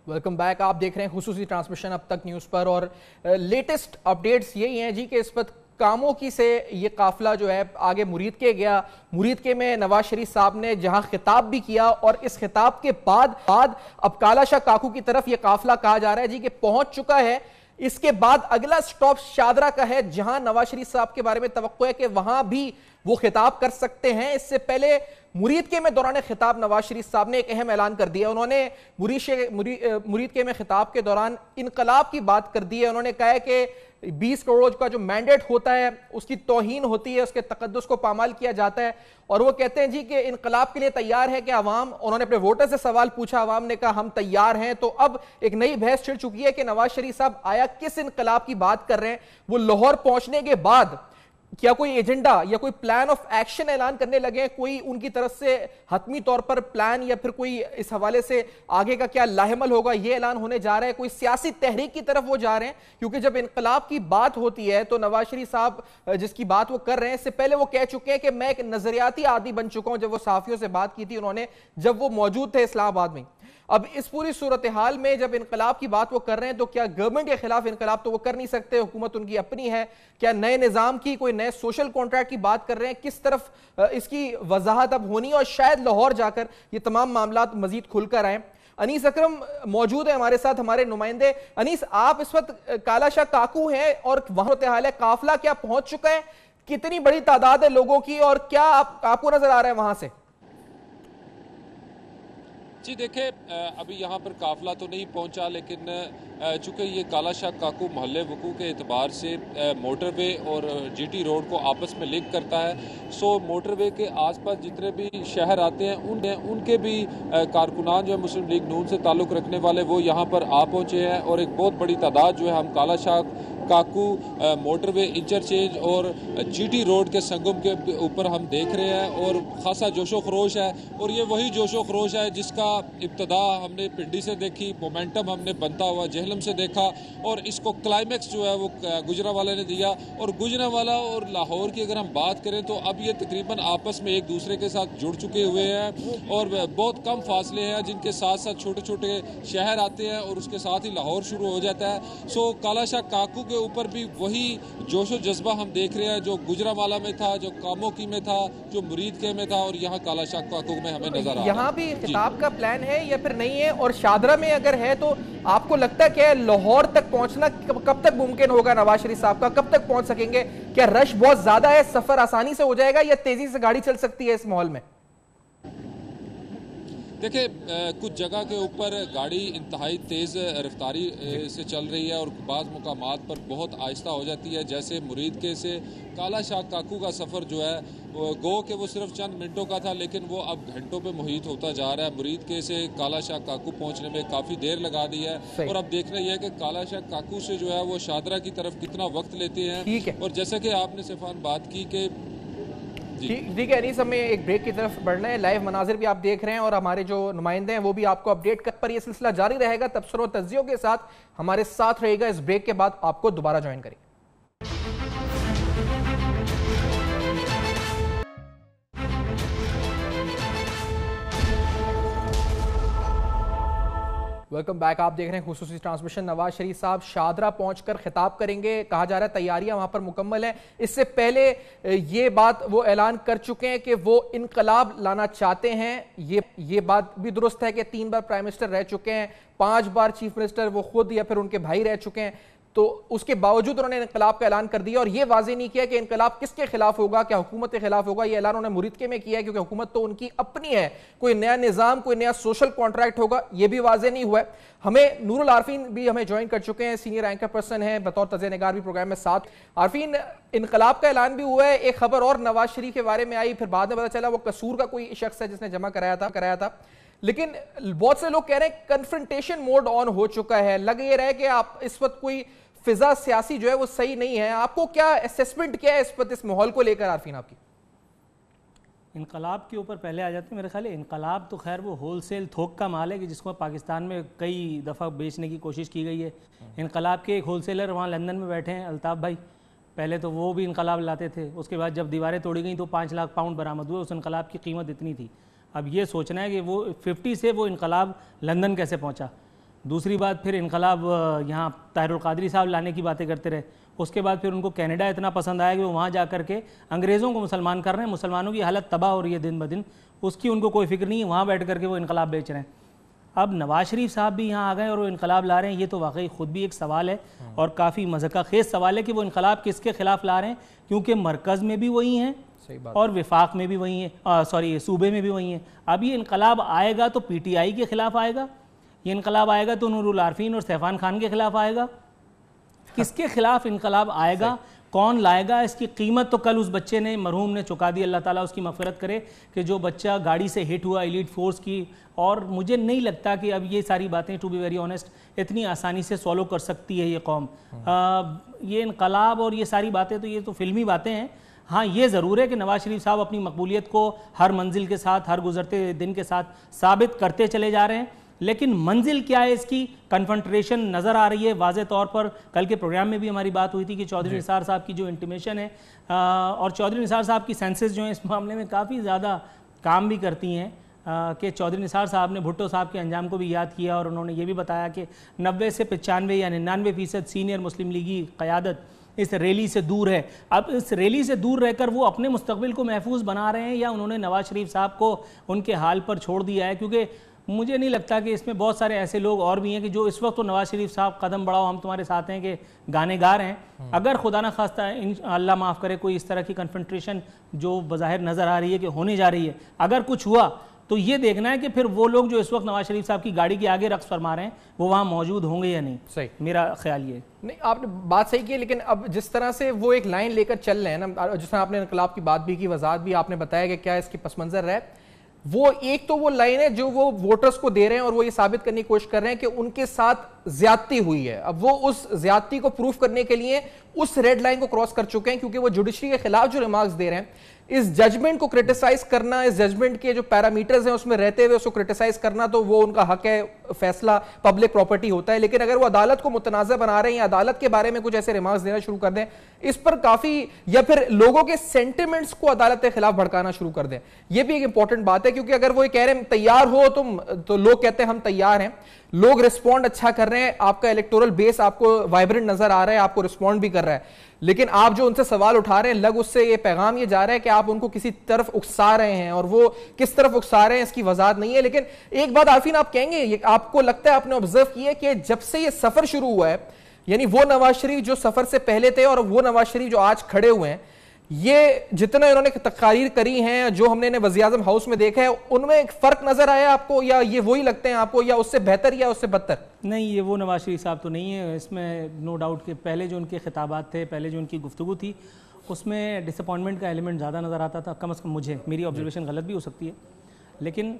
Welcome back. आप देख रहे हैं खुसूसी ट्रांसमिशन अब तक न्यूज़ पर और लेटेस्ट अपडेट्स यही हैं जी कि इस वक्त कामों की से ये काफिला जो है आगे मुरीद के गया। मुरीद के में नवाज शरीफ साहब ने जहां खिताब भी किया और इस खिताब के बाद अब काला शाह काकू की तरफ ये काफिला कहा जा रहा है जी कि पहुंच चुका है। इसके बाद अगला स्टॉप शादरा का है जहां नवाज शरीफ साहब के बारे में तवक्को है कि वहां भी वो खिताब कर सकते हैं। इससे पहले मुरीद के में दौरान खिताब नवाज शरीफ साहब ने एक अहम ऐलान कर दिया। उन्होंने मुरीद के में खिताब के दौरान इनकलाब की बात कर दी है। उन्होंने कहा है कि 20 करोड़ का जो मैंडेट होता है उसकी तौहीन होती है, उसके तकद्दुस को पामाल किया जाता है। और वो कहते हैं जी कि इनकलाब के लिए तैयार है कि अवाम। उन्होंने अपने वोटर से सवाल पूछा, अवाम ने कहा हम तैयार हैं। तो अब एक नई बहस छिड़ चुकी है कि नवाज शरीफ साहब आया किस इनकलाब की बात कर रहे हैं। वो लाहौर पहुंचने के बाद क्या कोई एजेंडा या कोई प्लान ऑफ एक्शन ऐलान करने लगे हैं? कोई उनकी तरफ से हतमी तौर पर प्लान या फिर कोई इस हवाले से आगे का क्या लाहेमल होगा ये ऐलान होने जा रहा है? कोई सियासी तहरीक की तरफ वो जा रहे हैं? क्योंकि जब इनकलाब की बात होती है तो नवाज शरीफ साहब जिसकी बात वो कर रहे हैं, इससे पहले वो कह चुके हैं कि मैं एक नजरियाती आदमी बन चुका हूं। जब वो सहाफियों से बात की थी उन्होंने, जब वो मौजूद थे इस्लामाबाद में। अब इस पूरी सूरत हाल में जब इनकलाब की बात वो कर रहे हैं तो क्या गवर्नमेंट के खिलाफ इनकलाब तो वो कर नहीं सकते, हुकूमत उनकी अपनी है। क्या नए निजाम की, कोई नए सोशल कॉन्ट्रैक्ट की बात कर रहे हैं? किस तरफ इसकी वजाहत अब होनी है और शायद लाहौर जाकर ये तमाम मामला मजीद खुलकर आए। अनीस अकरम मौजूद है हमारे साथ, हमारे नुमाइंदे। अनीस, आप इस वक्त काला शाह काकू हैं और वहां हाल है, काफिला क्या पहुंच चुका है? कितनी बड़ी तादाद है लोगों की और क्या आपको नजर आ रहा है वहां से? जी देखिए, अभी यहाँ पर काफिला तो नहीं पहुँचा, लेकिन चूँकि ये काला शाह काकू मोहल्ले वकू के एतबार से मोटरवे और जीटी रोड को आपस में लिंक करता है। सो मोटरवे के आसपास जितने भी शहर आते हैं उनके भी कारकुनान जो है मुस्लिम लीग नून से ताल्लुक़ रखने वाले वो यहाँ पर आ पहुँचे हैं और एक बहुत बड़ी तादाद जो है हम काला शाह काकू मोटरवे इंटरचेंज और जीटी रोड के संगम के ऊपर हम देख रहे हैं और ख़ासा जोशो खरोश है। और ये वही जोशो खरोश है जिसका इब्तदा हमने पिंडी से देखी, मोमेंटम हमने बनता हुआ जहलम से देखा और इसको क्लाइमैक्स जो है वो गुजरांवाला ने दिया। और गुजरांवाला और लाहौर की अगर हम बात करें तो अब ये तकरीबन आपस में एक दूसरे के साथ जुड़ चुके हुए हैं और बहुत कम फासले हैं जिनके साथ साथ छोटे छोटे शहर आते हैं और उसके साथ ही लाहौर शुरू हो जाता है। सो काला शाह काकू के ऊपर भी वही जोशो जज्बा हम देख रहे हैं जो गुजरांवाला में था, जो कामोकी में था, जो मुरीद के में था और यहाँ काला शाह काकू में हमें नजर आ रहा है। यहाँ भी खिताब का प्लान है या फिर नहीं है? और शादरा में अगर है तो आपको लगता है क्या लाहौर तक पहुंचना कब तक मुमकिन होगा नवाज शरीफ साहब का? कब तक पहुंच सकेंगे? क्या रश बहुत ज्यादा है, सफर आसानी से हो जाएगा या तेजी से गाड़ी चल सकती है इस माहौल में? देखिए, कुछ जगह के ऊपर गाड़ी इंतहाई तेज़ रफ्तारी से चल रही है और बाज़ मुकामात पर बहुत आहिस्ता हो जाती है। जैसे मुरीद के से काला शाह काकू का सफ़र जो है गो कि वो सिर्फ चंद मिनटों का था लेकिन वो अब घंटों पे मुहित होता जा रहा है। मुरीद के से काला शाह काकू पहुंचने में काफ़ी देर लगा दी है और अब देखना यह है कि काला शाह काकू से जो है वो शादरा की तरफ कितना वक्त लेते हैं। और जैसे कि आपने सिफान बात की कि ठीक है अनीस, हमें एक ब्रेक की तरफ बढ़ना है। लाइव मनाजिर भी आप देख रहे हैं और हमारे जो नुमाइंदे हैं वो भी आपको अपडेट कर पर यह सिलसिला जारी रहेगा। तबसरों तज्जियों के साथ हमारे साथ रहेगा। इस ब्रेक के बाद आपको दोबारा ज्वाइन करेंगे। Welcome back. आप देख रहे हैं खुसूसी ट्रांसमिशन। नवाज शरीफ साहब शादरा पहुंचकर खिताब करेंगे, कहा जा रहा है तैयारियां वहां पर मुकम्मल हैं। इससे पहले ये बात वो ऐलान कर चुके हैं कि वो इनकलाब लाना चाहते हैं। ये बात भी दुरुस्त है कि 3 बार प्राइम मिनिस्टर रह चुके हैं, 5 बार चीफ मिनिस्टर वो खुद या फिर उनके भाई रह चुके हैं। तो उसके बावजूद उन्होंने इनकलाब का ऐलान कर दिया और यह वाज़ेह नहीं किया कि इनकलाब किसके खिलाफ होगा, क्या हुकूमत के खिलाफ होगा। यह ऐलान उन्होंने मुरीद के में किया है क्योंकि हुकूमत तो उनकी अपनी है। कोई नया निजाम, कोई नया सोशल कॉन्ट्रैक्ट होगा यह भी वाज़ेह नहीं हुआ है। हमें नूरुल आरफीन भी हमें ज्वाइन कर चुके हैं, सीनियर एंकर पर्सन है, बतौर तज़्ज़िया-ए-निगार भी प्रोग्राम में साथ। आरफीन, इनकलाब का ऐलान भी हुआ है, एक खबर और नवाज शरीफ के बारे में आई, फिर बाद में पता चला वो कसूर का कोई शख्स है जिसने जमा कराया था। लेकिन बहुत से लोग कह रहे हैं कन्फ्रंटेशन मोड ऑन हो चुका है। लग ये रहा है कि आप इस वक्त कोई फिजा सियासी जो है वो सही नहीं है। आपको क्या असेसमेंट क्या है इस वक्त इस माहौल को लेकर आरफीन आपकी? इनकलाब के ऊपर पहले आ जाते हैं। मेरे ख्याल है इनकलाब तो खैर वो होलसेल थोक का माल है कि जिसको पाकिस्तान में कई दफ़ा बेचने की कोशिश की गई है। इनकलाब के एक होलसेलर वहाँ लंदन में बैठे हैं, अल्ताफ़ भाई। पहले तो वो भी इनकलाब लाते थे, उसके बाद जब दीवारें तोड़ी गई तो 5 लाख पाउंड बरामद हुए। उस इनकलाब की कीमत इतनी थी। अब ये सोचना है कि वो 50 से वो इनकलाब लंदन कैसे पहुँचा। दूसरी बात फिर इनकलाब यहाँ ताहिरुल कादरी साहब लाने की बातें करते रहे। उसके बाद फिर उनको कनाडा इतना पसंद आया कि वो वहाँ जा कर के अंग्रेज़ों को मुसलमान कर रहे हैं, मुसलमानों की हालत तबाह हो रही है दिन ब दिन, उसकी उनको कोई फिक्र नहीं है, वहाँ बैठ करके वो इनकलाब बेच रहे हैं। अब नवाज शरीफ साहब भी यहाँ आ गए और वो इनकलाब ला रहे हैं, ये तो वाकई ख़ुद भी एक सवाल है और काफ़ी मज़ाक़ खेज़ सवाल है कि वो इनकलाब किसके ख़िलाफ़ ला रहे हैं, क्योंकि मरकज़ में भी वही हैं और विफाक में भी वही है, सॉरी सूबे में भी वही है। अब ये इनकलाब आएगा तो PTI के ख़िलाफ़ आएगा, ये इनकलाब आएगा तो नूरुल आरफीन और सैफान खान के ख़िलाफ़ आएगा, किसके ख़िलाफ़ इनकलाब आएगा, कौन लाएगा, इसकी कीमत तो कल उस बच्चे ने, मरहूम ने चुका दी, अल्लाह ताला उसकी मग़फ़िरत करे, कि जो बच्चा गाड़ी से हिट हुआ एलीट फोर्स की। और मुझे नहीं लगता कि अब ये सारी बातें, टू बी वेरी ऑनेस्ट, इतनी आसानी से सॉल्व कर सकती है ये कौम। ये इनकलाब और ये सारी बातें तो ये तो फिल्मी बातें हैं। हाँ, ये ज़रूर है कि नवाज शरीफ साहब अपनी मकबूलियत को हर मंजिल के साथ, हर गुजरते दिन के साथ साबित करते चले जा रहे हैं, लेकिन मंजिल क्या है इसकी, कन्फ्रंटेशन नज़र आ रही है वाज़े तौर पर। कल के प्रोग्राम में भी हमारी बात हुई थी कि चौधरी निसार साहब की जो इंटीमेशन है, और चौधरी निसार साहब की सेंसेस जो हैं इस मामले में काफ़ी ज़्यादा काम भी करती हैं, कि चौधरी निसार साहब ने भुट्टो साहब के अंजाम को भी याद किया और उन्होंने ये भी बताया कि 90 से 95 या 99% सीनियर मुस्लिम लीगी क़यादत इस रैली से दूर है। अब इस रैली से दूर रहकर वो अपने मुस्तकबिल को महफूज बना रहे हैं या उन्होंने नवाज शरीफ साहब को उनके हाल पर छोड़ दिया है, क्योंकि मुझे नहीं लगता कि इसमें बहुत सारे ऐसे लोग और भी हैं कि जो इस वक्त तो नवाज शरीफ साहब कदम बढ़ाओ हम तुम्हारे साथ हैं के गाने गा रहे हैं। अगर खुदा ना खास्ता अल्लाह माफ़ करे कोई इस तरह की कन्फ्रंटेशन जो बज़ाहिर नज़र आ रही है कि होने जा रही है, अगर कुछ हुआ तो ये देखना है कि फिर वो लोग जो इस वक्त नवाज शरीफ साहब की गाड़ी के आगे रक्स फरमा रहे हैं वो वहाँ मौजूद होंगे या नहीं। सही, मेरा ख्याल ये नहीं, आपने बात सही की, लेकिन अब जिस तरह से वो एक लाइन लेकर चल रहे हैं ना, जिस तरह आपने इनकलाब की बात भी की, वजाहत भी आपने बताया कि क्या इसकी पस मंजर है, वो एक तो वो लाइन है जो वो वोटर्स को दे रहे हैं और वो ये साबित करने की कोशिश कर रहे हैं कि उनके साथ ज्यादती हुई है। अब वो उस ज्यादती को प्रूफ करने के लिए उस रेड लाइन को क्रॉस कर चुके हैं, क्योंकि वो जुडिशरी के खिलाफ जो रिमार्क्स दे रहे हैं, इस जजमेंट को क्रिटिसाइज करना, इस जजमेंट के जो पैरामीटर्स हैं उसमें रहते हुए उसको क्रिटिसाइज करना, तो वो उनका हक है, फैसला पब्लिक प्रॉपर्टी होता है। लेकिन अगर वो अदालत को मुतनाज़ा बना रहे हैं या अदालत के बारे में कुछ ऐसे रिमार्क्स देना शुरू कर दें इस पर काफी, या फिर लोगों के सेंटिमेंट्स को अदालत के खिलाफ भड़काना शुरू कर दें, ये भी एक इंपॉर्टेंट बात है। क्योंकि अगर वो कह रहे हैं तैयार हो तुम, तो लोग कहते हैं हम तैयार हैं, लोग रिस्पॉन्ड अच्छा कर रहे हैं, आपका इलेक्टोरल बेस आपको वाइब्रेंट नजर आ रहा है, आपको रिस्पॉन्ड भी कर रहा है, लेकिन आप जो उनसे सवाल उठा रहे हैं, लग उससे ये पैगाम ये जा रहा है कि आप उनको किसी तरफ उकसा रहे हैं, और वो किस तरफ उकसा रहे हैं इसकी वजाहत नहीं है। लेकिन एक बात आफरीन आप कहेंगे, आपको लगता है आपने ऑब्जर्व किया कि जब से ये सफर शुरू हुआ है, यानी वो नवाज शरीफ जो सफर से पहले थे और वो नवाज शरीफ जो आज खड़े हुए हैं, ये जितना इन्होंने तकारीर करी हैं, जो हमने वज़ीर आज़म हाउस में देखा है, उनमें एक फर्क नजर आया आपको, या ये वही लगते हैं आपको, या उससे बेहतर या उससे बदतर? नहीं, ये वो नवाज शरीफ साहब तो नहीं है, इसमें नो डाउट कि पहले जो उनके खिताबात थे, पहले जो उनकी गुफ्तगू थी, उसमें डिसअपॉइंटमेंट का एलिमेंट ज़्यादा नज़र आता था, कम अज़ कम मुझे, मेरी ऑब्जर्वेशन गलत भी हो सकती है। लेकिन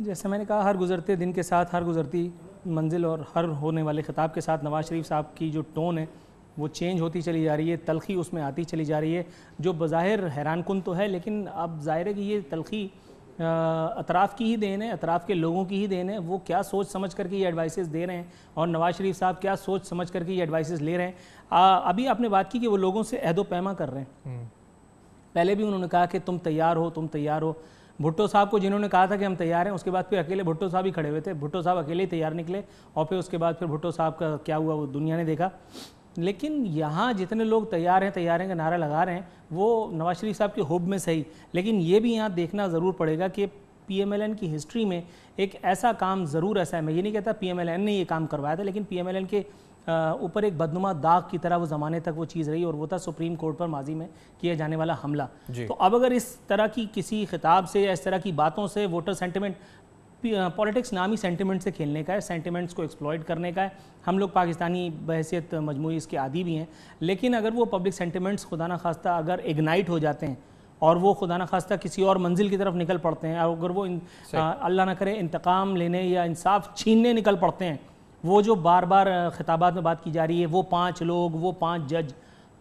जैसे मैंने कहा, हर गुजरते दिन के साथ, हर गुजरती मंजिल और हर होने वाले खिताब के साथ नवाज शरीफ साहब की जो टोन है वो चेंज होती चली जा रही है, तलखी उसमें आती चली जा रही है, जो बज़ाहिर हैरान कुन तो है, लेकिन अब ज़ाहिर है कि ये तलखी अतराफ़ की ही देन है, अतराफ़ के लोगों की ही देन है। वो क्या सोच समझ करके ये एडवाइसेस दे रहे हैं और नवाज शरीफ साहब क्या सोच समझ करके ये एडवाइसेस ले रहे हैं। अभी आपने बात की कि वो लोगों से अहदो पैमा कर रहे हैं। पहले भी उन्होंने कहा कि तुम तैयार हो, तुम तैयार हो। भुट्टो साहब को जिन्होंने कहा था कि हम तैयार हैं, उसके बाद फिर अकेले भुट्टो साहब ही खड़े हुए थे, भुट्टो साहब अकेले ही तैयार निकले, और फिर उसके बाद फिर भुट्टो साहब का क्या हुआ वो दुनिया ने देखा। लेकिन यहाँ जितने लोग तैयार हैं का नारा लगा रहे हैं, वो नवाज शरीफ साहब के हुब में सही, लेकिन ये भी यहाँ देखना ज़रूर पड़ेगा कि PMLN की हिस्ट्री में एक ऐसा काम ज़रूर ऐसा है, मैं ये नहीं कहता PMLN ने ये काम करवाया था, लेकिन PMLN के ऊपर एक बदनुमा दाग की तरह वो ज़माने तक वो चीज़ रही, और वो था सुप्रीम कोर्ट पर माजी में किया जाने वाला हमला। तो अब अगर इस तरह की किसी खिताब से या इस तरह की बातों से वोटर सेंटिमेंट, पॉलिटिक्स नाम ही सेंटिमेंट से खेलने का है, सेंटिमेंट्स को एक्सप्लॉइट करने का है, हम लोग पाकिस्तानी बहैसियत मजमूई इसके आदी भी हैं, लेकिन अगर वो पब्लिक सेंटिमेंट्स खुदा ना खास्ता अगर इग्नाइट हो जाते हैं और वो खुदा ना खास्ता किसी और मंजिल की तरफ निकल पड़ते हैं, अगर वो अल्लाह ना करे इंतकाम लेने या इंसाफ छीनने निकल पड़ते हैं, वो जो बार बार खिताबात में बात की जा रही है, वो 5 लोग, वो 5 जज,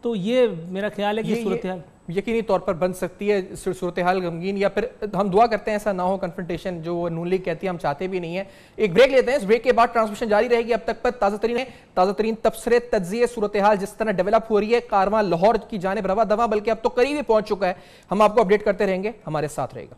तो ये मेरा ख्याल है कि सूरत हाल यकीनी तौर पर बन सकती है, सूरत हाल गमगीन, या फिर हम दुआ करते हैं ऐसा ना हो कन्फ्रंटेशन जो नून लीग कहती है, हम चाहते भी नहीं है। एक ब्रेक लेते हैं, इस ब्रेक के बाद ट्रांसमिशन जारी रहेगी। अब तक पर ताज़ा तरीन तबसरे तज्ज़िये सूरत हाल जिस तरह डेवलप हो रही है, कारवां लाहौर की जानिब रवा दवा, बल्कि अब तो करीब ही पहुंच चुका है। हम आपको अपडेट करते रहेंगे, हमारे साथ रहेगा।